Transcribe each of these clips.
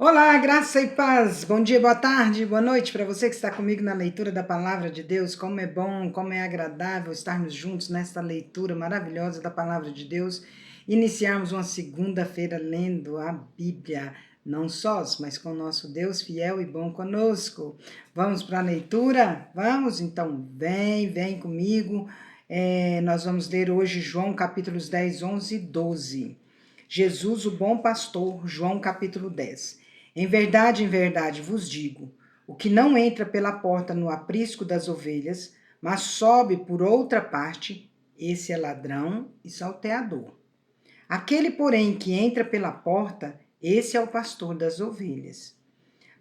Olá, graça e paz. Bom dia, boa tarde, boa noite para você que está comigo na leitura da palavra de Deus. Como é bom, como é agradável estarmos juntos nesta leitura maravilhosa da palavra de Deus. Iniciarmos uma segunda-feira lendo a Bíblia, não sós, mas com o nosso Deus fiel e bom conosco. Vamos para a leitura? Vamos? Então, vem comigo. Nós vamos ler hoje João capítulos 10, 11 e 12. Jesus, o bom pastor, João capítulo 10. Em verdade vos digo, o que não entra pela porta no aprisco das ovelhas, mas sobe por outra parte, esse é ladrão e salteador. Aquele, porém, que entra pela porta, esse é o pastor das ovelhas.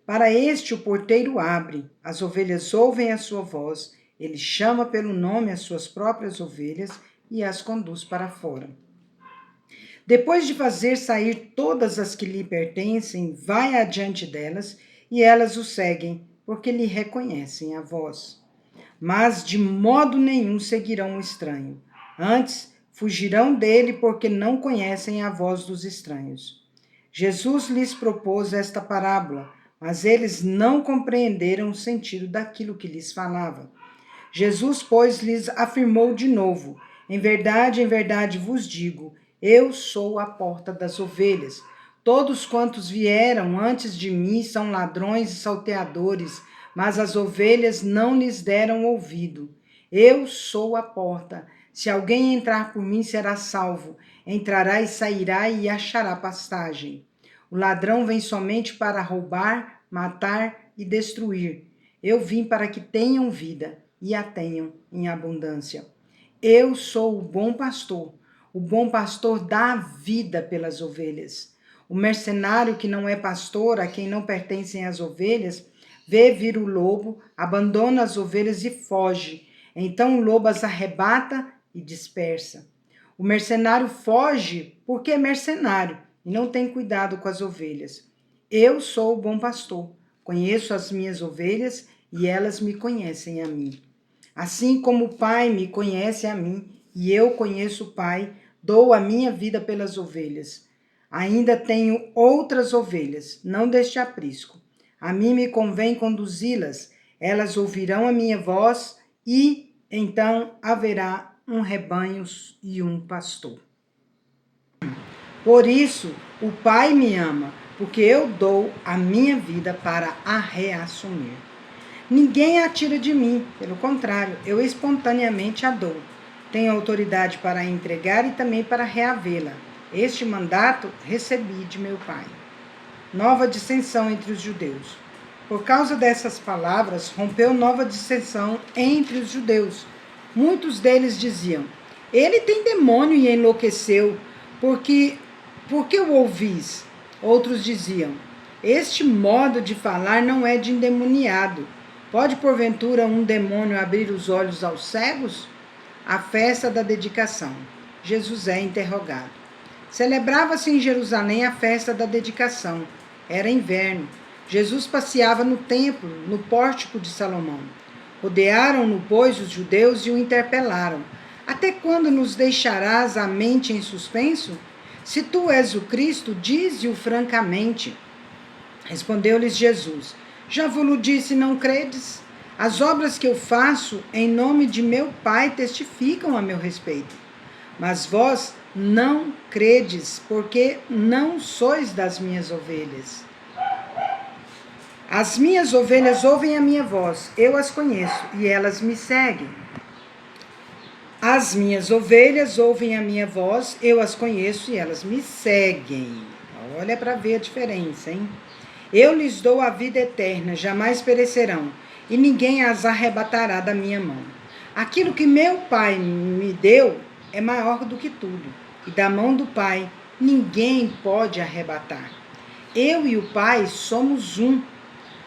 Para este o porteiro abre, as ovelhas ouvem a sua voz, ele chama pelo nome as suas próprias ovelhas e as conduz para fora. Depois de fazer sair todas as que lhe pertencem, vai adiante delas, e elas o seguem, porque lhe reconhecem a voz. Mas de modo nenhum seguirão o estranho. Antes, fugirão dele, porque não conhecem a voz dos estranhos. Jesus lhes propôs esta parábola, mas eles não compreenderam o sentido daquilo que lhes falava. Jesus, pois, lhes afirmou de novo: em verdade vos digo, eu sou a porta das ovelhas. Todos quantos vieram antes de mim são ladrões e salteadores, mas as ovelhas não lhes deram ouvido. Eu sou a porta. Se alguém entrar por mim, será salvo. Entrará e sairá e achará pastagem. O ladrão vem somente para roubar, matar e destruir. Eu vim para que tenham vida e a tenham em abundância. Eu sou o bom pastor. O bom pastor dá a vida pelas ovelhas. O mercenário que não é pastor, a quem não pertencem as ovelhas, vê vir o lobo, abandona as ovelhas e foge. Então o lobo as arrebata e dispersa. O mercenário foge porque é mercenário e não tem cuidado com as ovelhas. Eu sou o bom pastor. Conheço as minhas ovelhas e elas me conhecem a mim. Assim como o Pai me conhece a mim e eu conheço o Pai, dou a minha vida pelas ovelhas. Ainda tenho outras ovelhas, não deste aprisco. A mim me convém conduzi-las, elas ouvirão a minha voz e então haverá um rebanho e um pastor. Por isso, o Pai me ama, porque eu dou a minha vida para a reassumir. Ninguém a tira de mim, pelo contrário, eu espontaneamente a dou. Tenho autoridade para a entregar e também para reavê-la. Este mandato recebi de meu Pai. Nova dissensão entre os judeus. Por causa dessas palavras, rompeu nova dissensão entre os judeus. Muitos deles diziam: ele tem demônio e enlouqueceu, por que o ouvis? Outros diziam: este modo de falar não é de endemoniado. Pode, porventura, um demônio abrir os olhos aos cegos? A festa da dedicação. Jesus é interrogado. Celebrava-se em Jerusalém a festa da dedicação. Era inverno. Jesus passeava no templo, no pórtico de Salomão. Rodearam-no, pois, os judeus e o interpelaram. Até quando nos deixarás a mente em suspenso? Se tu és o Cristo, dize-o francamente. Respondeu-lhes Jesus: já vos disse, não credes? As obras que eu faço em nome de meu Pai testificam a meu respeito. Mas vós não credes, porque não sois das minhas ovelhas. As minhas ovelhas ouvem a minha voz, eu as conheço e elas me seguem. As minhas ovelhas ouvem a minha voz, eu as conheço e elas me seguem. Olha para ver a diferença, hein? Eu lhes dou a vida eterna, jamais perecerão, e ninguém as arrebatará da minha mão. Aquilo que meu Pai me deu é maior do que tudo, e da mão do Pai ninguém pode arrebatar. Eu e o Pai somos um.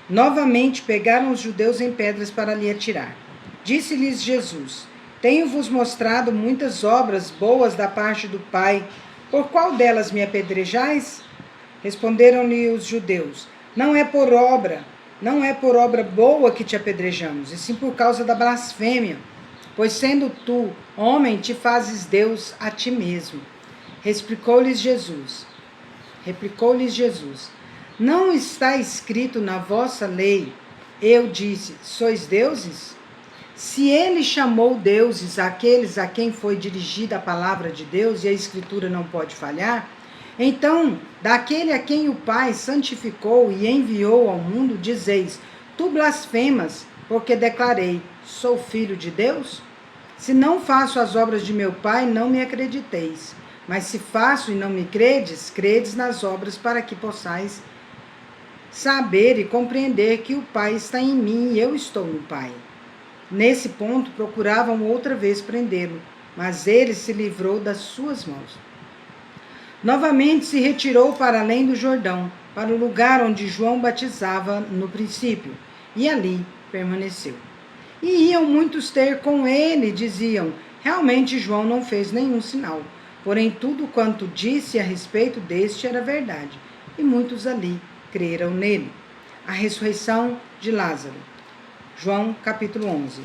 Novamente pegaram os judeus em pedras para lhe atirar. Disse-lhes Jesus: tenho-vos mostrado muitas obras boas da parte do Pai. Por qual delas me apedrejais? Responderam-lhe os judeus: não é por obra boa que te apedrejamos, e sim por causa da blasfêmia, pois sendo tu homem, te fazes Deus a ti mesmo. Replicou-lhes Jesus: Não está escrito na vossa lei, eu disse, sois deuses? Se ele chamou deuses aqueles a quem foi dirigida a palavra de Deus, e a Escritura não pode falhar, então, daquele a quem o Pai santificou e enviou ao mundo, dizeis, tu blasfemas, porque declarei, sou filho de Deus? Se não faço as obras de meu Pai, não me acrediteis. Mas se faço e não me credes, credes nas obras para que possais saber e compreender que o Pai está em mim e eu estou no Pai. Nesse ponto, procuravam outra vez prendê-lo, mas ele se livrou das suas mãos. Novamente se retirou para além do Jordão, para o lugar onde João batizava no princípio, e ali permaneceu. E iam muitos ter com ele, diziam, realmente João não fez nenhum sinal, porém tudo quanto disse a respeito deste era verdade, e muitos ali creram nele. A ressurreição de Lázaro. João capítulo 11.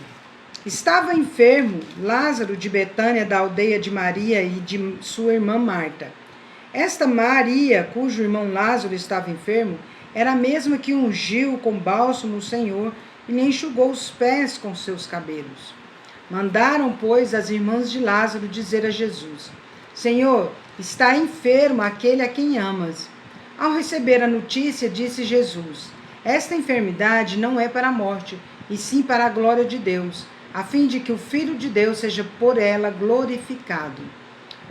Estava enfermo Lázaro de Betânia, da aldeia de Maria e de sua irmã Marta. Esta Maria, cujo irmão Lázaro estava enfermo, era a mesma que ungiu com bálsamo o Senhor e lhe enxugou os pés com seus cabelos. Mandaram, pois, as irmãs de Lázaro dizer a Jesus, Senhor, está enfermo aquele a quem amas. Ao receber a notícia, disse Jesus, esta enfermidade não é para a morte, e sim para a glória de Deus, a fim de que o Filho de Deus seja por ela glorificado.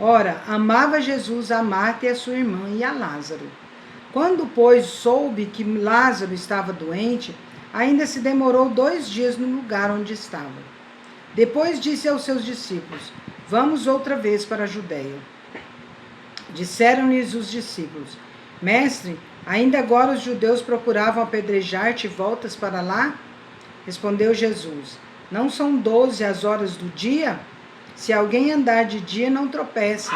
Ora, amava Jesus a Marta e a sua irmã e a Lázaro. Quando, pois, soube que Lázaro estava doente, ainda se demorou 2 dias no lugar onde estava. Depois disse aos seus discípulos, vamos outra vez para a Judeia. Disseram-lhes os discípulos, Mestre, ainda agora os judeus procuravam apedrejar-te e voltas para lá? Respondeu Jesus, não são 12 as horas do dia? Se alguém andar de dia, não tropeça,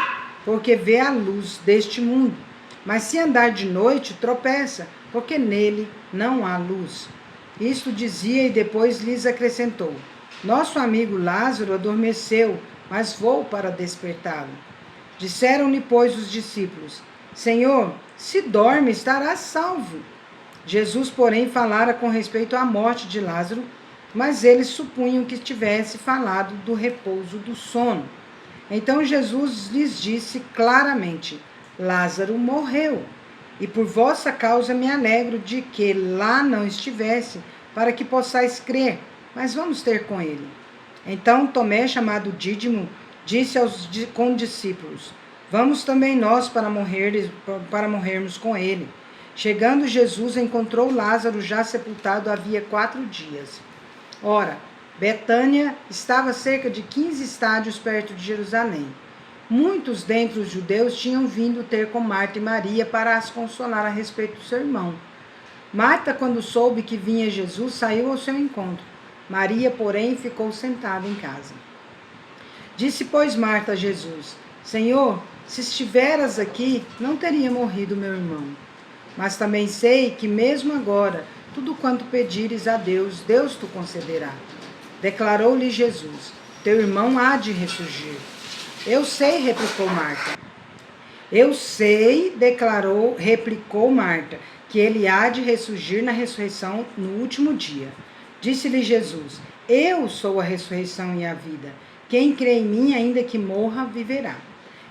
porque vê a luz deste mundo. Mas se andar de noite, tropeça, porque nele não há luz. Isto dizia e depois lhes acrescentou, nosso amigo Lázaro adormeceu, mas vou para despertá-lo. Disseram-lhe, pois, os discípulos, Senhor, se dorme, estará salvo. Jesus, porém, falara com respeito à morte de Lázaro, mas eles supunham que tivesse falado do repouso do sono. Então Jesus lhes disse claramente, Lázaro morreu, e por vossa causa me alegro de que lá não estivesse, para que possais crer, mas vamos ter com ele. Então Tomé, chamado Dídimo, disse aos condiscípulos, vamos também nós para morrermos com ele. Chegando Jesus, encontrou Lázaro já sepultado havia 4 dias. Ora, Betânia estava a cerca de 15 estádios perto de Jerusalém. Muitos dentre os judeus tinham vindo ter com Marta e Maria para as consolar a respeito do seu irmão. Marta, quando soube que vinha Jesus, saiu ao seu encontro. Maria, porém, ficou sentada em casa. Disse, pois, Marta a Jesus, Senhor, se estiveras aqui, não teria morrido meu irmão. Mas também sei que mesmo agora, tudo quanto pedires a Deus, Deus te concederá. Declarou-lhe Jesus, teu irmão há de ressurgir. Eu sei, replicou Marta. Eu sei, replicou Marta, que ele há de ressurgir na ressurreição no último dia. Disse-lhe Jesus, eu sou a ressurreição e a vida. Quem crê em mim, ainda que morra, viverá.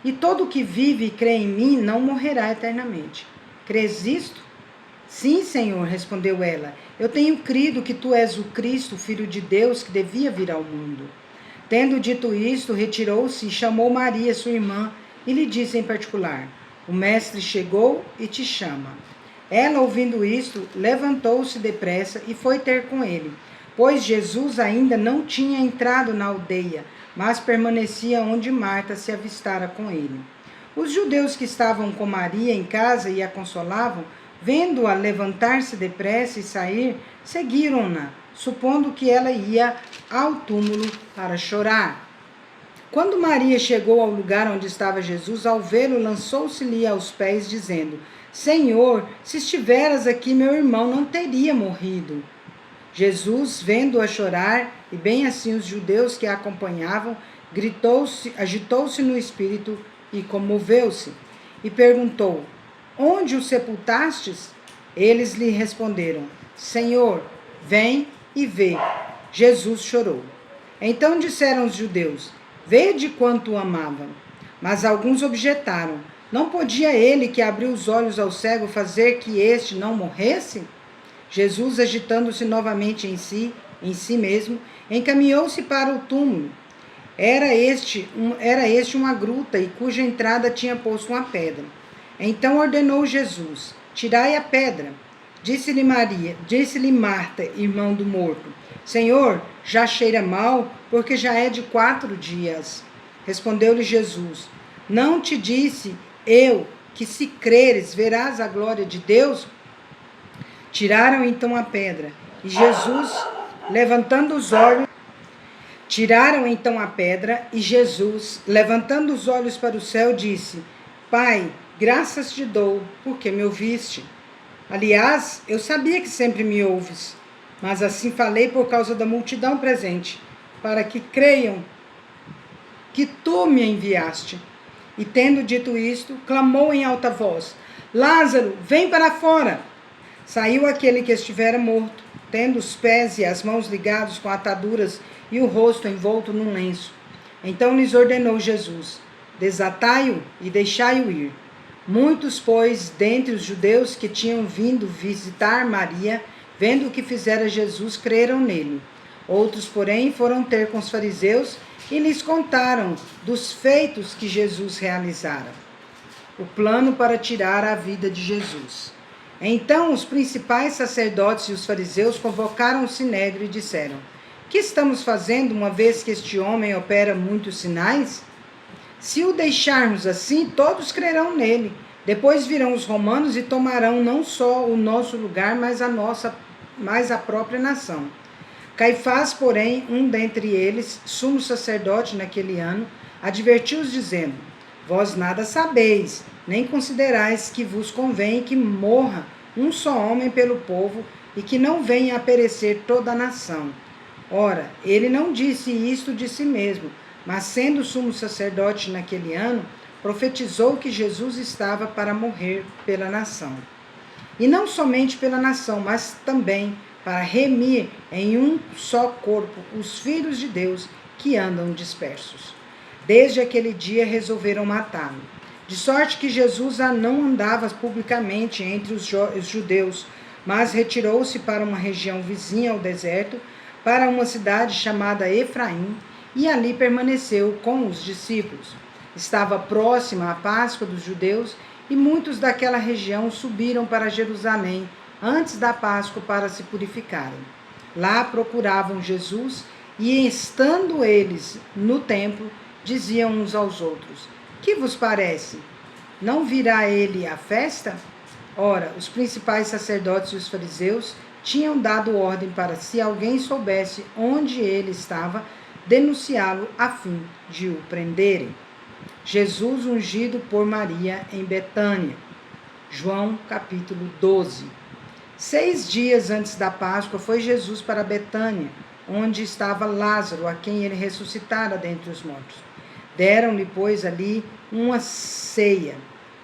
E todo o que vive e crê em mim não morrerá eternamente. Crês isto? Sim, Senhor, respondeu ela. Eu tenho crido que tu és o Cristo, o Filho de Deus, que devia vir ao mundo. Tendo dito isto, retirou-se e chamou Maria, sua irmã, e lhe disse em particular, o mestre chegou e te chama. Ela, ouvindo isto, levantou-se depressa e foi ter com ele, pois Jesus ainda não tinha entrado na aldeia, mas permanecia onde Marta se avistara com ele. Os judeus que estavam com Maria em casa e a consolavam, vendo-a levantar-se depressa e sair, seguiram-na, supondo que ela ia ao túmulo para chorar. Quando Maria chegou ao lugar onde estava Jesus, ao vê-lo, lançou-se-lhe aos pés, dizendo, Senhor, se estiveras aqui, meu irmão não teria morrido. Jesus, vendo-a chorar, e bem assim os judeus que a acompanhavam, agitou-se no espírito e comoveu-se, e perguntou, onde o sepultastes? Eles lhe responderam: Senhor, vem e vê. Jesus chorou. Então disseram os judeus: Vede quanto o amavam. Mas alguns objetaram: Não podia ele que abriu os olhos ao cego fazer que este não morresse? Jesus, agitando-se novamente em si mesmo, encaminhou-se para o túmulo. Era este uma gruta e cuja entrada tinha posto uma pedra. Então ordenou Jesus: Tirai a pedra. Disse-lhe Marta, irmão do morto: Senhor, já cheira mal, porque já é de 4 dias. Respondeu-lhe Jesus: Não te disse eu que, se creres, verás a glória de Deus? Tiraram então a pedra, e Jesus, levantando os olhos, levantando os olhos para o céu, disse: Pai, graças te dou, porque me ouviste. Aliás, eu sabia que sempre me ouves, mas assim falei por causa da multidão presente, para que creiam que tu me enviaste. E tendo dito isto, clamou em alta voz: Lázaro, vem para fora! Saiu aquele que estivera morto, tendo os pés e as mãos ligados com ataduras e o rosto envolto num lenço. Então lhes ordenou Jesus: Desatai-o e deixai-o ir. Muitos, pois, dentre os judeus que tinham vindo visitar Maria, vendo o que fizera Jesus, creram nele. Outros, porém, foram ter com os fariseus e lhes contaram dos feitos que Jesus realizara. O plano para tirar a vida de Jesus. Então os principais sacerdotes e os fariseus convocaram o sinédrio e disseram: Que estamos fazendo, uma vez que este homem opera muitos sinais? Se o deixarmos assim, todos crerão nele. Depois virão os romanos e tomarão não só o nosso lugar, mas a própria nação. Caifás, porém, um dentre eles, sumo sacerdote naquele ano, advertiu-os dizendo: Vós nada sabeis, nem considerais que vos convém que morra um só homem pelo povo e que não venha a perecer toda a nação. Ora, ele não disse isto de si mesmo, mas sendo sumo sacerdote naquele ano, profetizou que Jesus estava para morrer pela nação. E não somente pela nação, mas também para remir em um só corpo os filhos de Deus que andam dispersos. Desde aquele dia resolveram matá-lo. De sorte que Jesus não andava publicamente entre os judeus, mas retirou-se para uma região vizinha ao deserto, para uma cidade chamada Efraim, e ali permaneceu com os discípulos. Estava próxima a Páscoa dos judeus, e muitos daquela região subiram para Jerusalém antes da Páscoa para se purificarem. Lá procuravam Jesus, e estando eles no templo, diziam uns aos outros: Que vos parece? Não virá ele à festa? Ora, os principais sacerdotes e os fariseus tinham dado ordem para, se alguém soubesse onde ele estava, denunciá-lo a fim de o prenderem. Jesus ungido por Maria em Betânia. João capítulo 12. 6 dias antes da Páscoa foi Jesus para Betânia, onde estava Lázaro, a quem ele ressuscitara dentre os mortos. Deram-lhe, pois, ali uma ceia.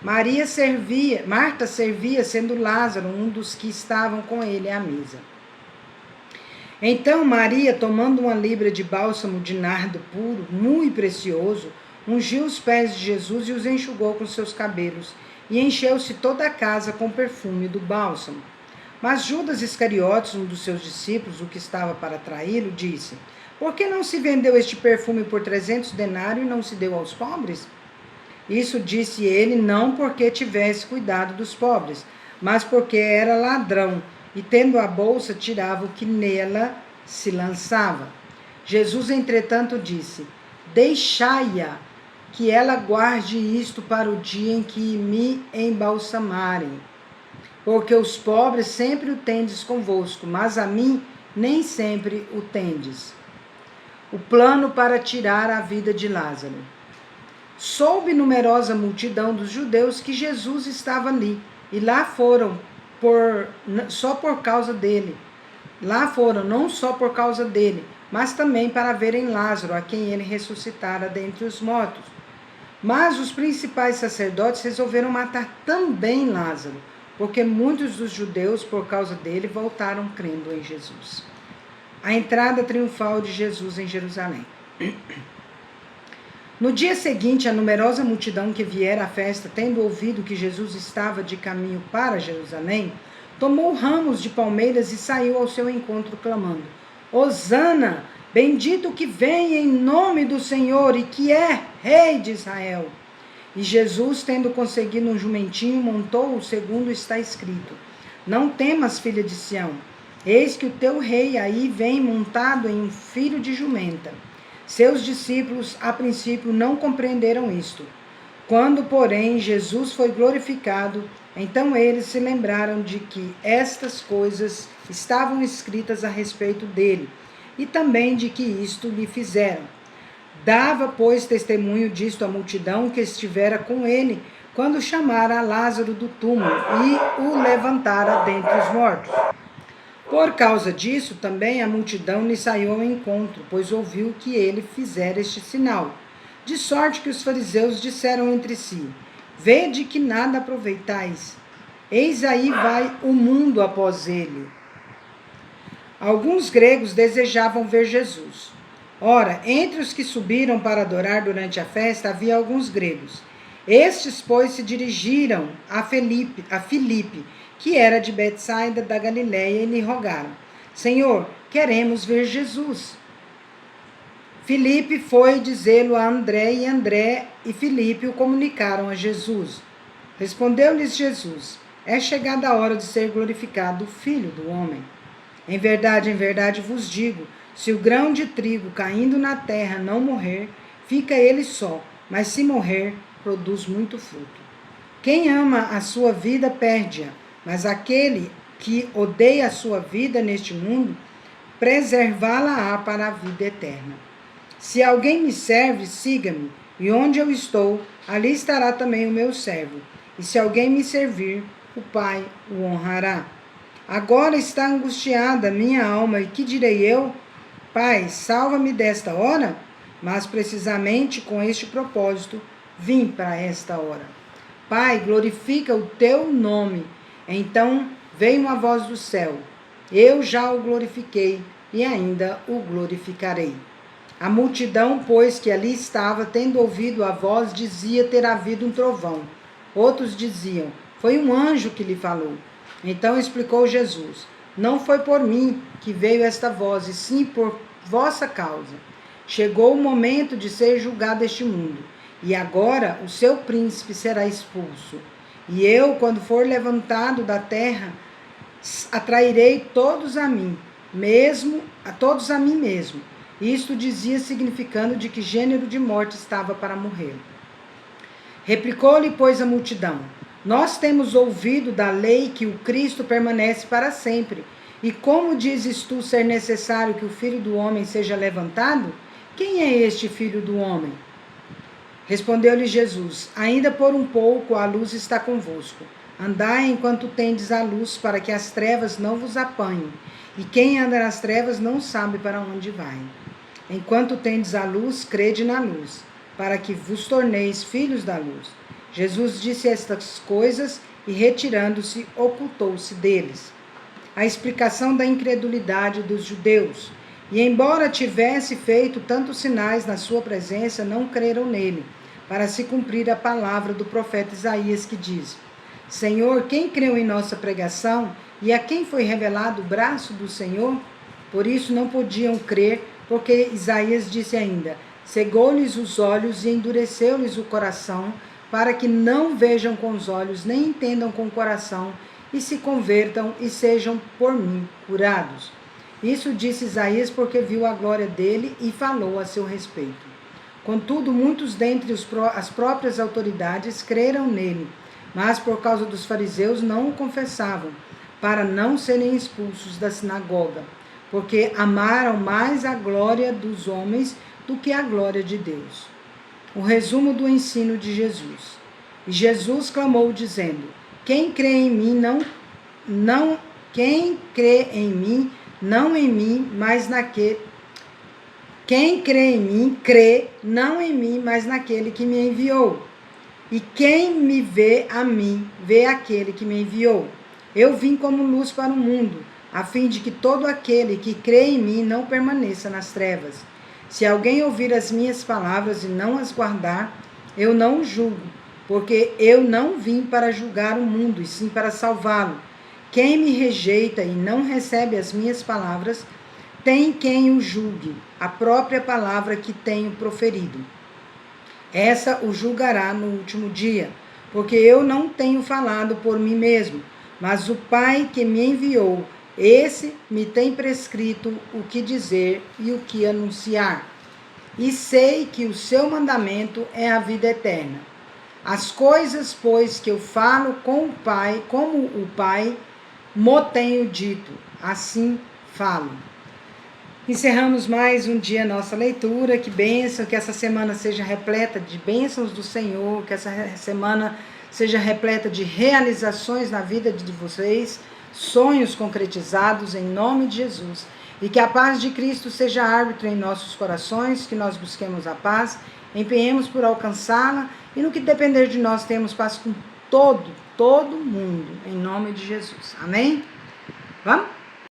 Marta servia, sendo Lázaro um dos que estavam com ele à mesa. Então Maria, tomando uma libra de bálsamo de nardo puro, muito precioso, ungiu os pés de Jesus e os enxugou com seus cabelos, e encheu-se toda a casa com o perfume do bálsamo. Mas Judas Iscariotes, um dos seus discípulos, o que estava para traí-lo, disse: Por que não se vendeu este perfume por 300 denários e não se deu aos pobres? Isso disse ele não porque tivesse cuidado dos pobres, mas porque era ladrão, e tendo a bolsa, tirava o que nela se lançava. Jesus, entretanto, disse: Deixai-a, que ela guarde isto para o dia em que me embalsamarem. Porque os pobres sempre o tendes convosco, mas a mim nem sempre o tendes. O plano para tirar a vida de Lázaro. Soube numerosa multidão dos judeus que Jesus estava ali, e lá foram só por causa dele. Lá foram não só por causa dele, mas também para verem Lázaro, a quem ele ressuscitara dentre os mortos. Mas os principais sacerdotes resolveram matar também Lázaro, porque muitos dos judeus, por causa dele, voltaram crendo em Jesus. A entrada triunfal de Jesus em Jerusalém. No dia seguinte, a numerosa multidão que viera à festa, tendo ouvido que Jesus estava de caminho para Jerusalém, tomou ramos de palmeiras e saiu ao seu encontro, clamando: Hosana, bendito que vem em nome do Senhor e que é Rei de Israel. E Jesus, tendo conseguido um jumentinho, montou-o, segundo está escrito: Não temas, filha de Sião, eis que o teu rei aí vem montado em um filho de jumenta. Seus discípulos, a princípio, não compreenderam isto. Quando, porém, Jesus foi glorificado, então eles se lembraram de que estas coisas estavam escritas a respeito dele, e também de que isto lhe fizeram. Dava, pois, testemunho disto à multidão que estivera com ele, quando chamara a Lázaro do túmulo e o levantara dentre os mortos. Por causa disso, também a multidão lhe saiu ao encontro, pois ouviu que ele fizera este sinal. De sorte que os fariseus disseram entre si: Vede que nada aproveitais. Eis aí vai o mundo após ele. Alguns gregos desejavam ver Jesus. Ora, entre os que subiram para adorar durante a festa, havia alguns gregos. Estes, pois, se dirigiram a Filipe, que era de Betsaida da Galiléia, e lhe rogaram: Senhor, queremos ver Jesus. Filipe foi dizê-lo a André, e André e Filipe o comunicaram a Jesus. Respondeu-lhes Jesus: É chegada a hora de ser glorificado o Filho do Homem. Em verdade vos digo, se o grão de trigo caindo na terra não morrer, fica ele só, mas se morrer, produz muito fruto. Quem ama a sua vida, perde-a, mas aquele que odeia a sua vida neste mundo, preservá-la-á para a vida eterna. Se alguém me serve, siga-me, e onde eu estou, ali estará também o meu servo. E se alguém me servir, o Pai o honrará. Agora está angustiada minha alma, e que direi eu? Pai, salva-me desta hora? Mas precisamente com este propósito vim para esta hora. Pai, glorifica o teu nome. Então veio uma voz do céu: Eu já o glorifiquei e ainda o glorificarei. A multidão, pois, que ali estava, tendo ouvido a voz, dizia ter havido um trovão. Outros diziam: Foi um anjo que lhe falou. Então explicou Jesus: Não foi por mim que veio esta voz, e sim por vossa causa. Chegou o momento de ser julgado este mundo, e agora o seu príncipe será expulso. E eu, quando for levantado da terra, atrairei todos a mim mesmo. Isto dizia, significando de que gênero de morte estava para morrer. Replicou-lhe, pois, a multidão: Nós temos ouvido da lei que o Cristo permanece para sempre. E como dizes tu ser necessário que o Filho do Homem seja levantado? Quem é este Filho do Homem? Respondeu-lhe Jesus: Ainda por um pouco a luz está convosco. Andai enquanto tendes a luz, para que as trevas não vos apanhem. E quem anda nas trevas não sabe para onde vai. Enquanto tendes a luz, crede na luz, para que vos torneis filhos da luz. Jesus disse estas coisas e, retirando-se, ocultou-se deles. A explicação da incredulidade dos judeus. E embora tivesse feito tantos sinais na sua presença, não creram nele, para se cumprir a palavra do profeta Isaías, que diz: Senhor, quem creu em nossa pregação, e a quem foi revelado o braço do Senhor? Por isso não podiam crer, porque Isaías disse ainda: Cegou-lhes os olhos e endureceu-lhes o coração, para que não vejam com os olhos, nem entendam com o coração, e se convertam e sejam por mim curados. Isso disse Isaías porque viu a glória dele e falou a seu respeito. Contudo, muitos dentre as próprias autoridades creram nele, mas por causa dos fariseus não o confessavam, para não serem expulsos da sinagoga, porque amaram mais a glória dos homens do que a glória de Deus. O resumo do ensino de Jesus. E Jesus clamou dizendo: Quem crê em mim, não em mim, mas naquele. Quem crê em mim, crê não em mim, mas naquele que me enviou. E quem me vê a mim, vê aquele que me enviou. Eu vim como luz para o mundo, a fim de que todo aquele que crê em mim não permaneça nas trevas. Se alguém ouvir as minhas palavras e não as guardar, eu não o julgo, porque eu não vim para julgar o mundo, e sim para salvá-lo. Quem me rejeita e não recebe as minhas palavras, tem quem o julgue, a própria palavra que tenho proferido. Essa o julgará no último dia, porque eu não tenho falado por mim mesmo, mas o Pai que me enviou, esse me tem prescrito o que dizer e o que anunciar. E sei que o seu mandamento é a vida eterna. As coisas, pois, que eu falo com o Pai, como o Pai mo tenho dito, assim falo. Encerramos mais um dia a nossa leitura. Que bênção, que essa semana seja repleta de bênçãos do Senhor, que essa semana seja repleta de realizações na vida de vocês, sonhos concretizados em nome de Jesus. E que a paz de Cristo seja árbitro em nossos corações, que nós busquemos a paz, empenhemos por alcançá-la e no que depender de nós temos paz com todo mundo, em nome de Jesus. Amém? Vamos?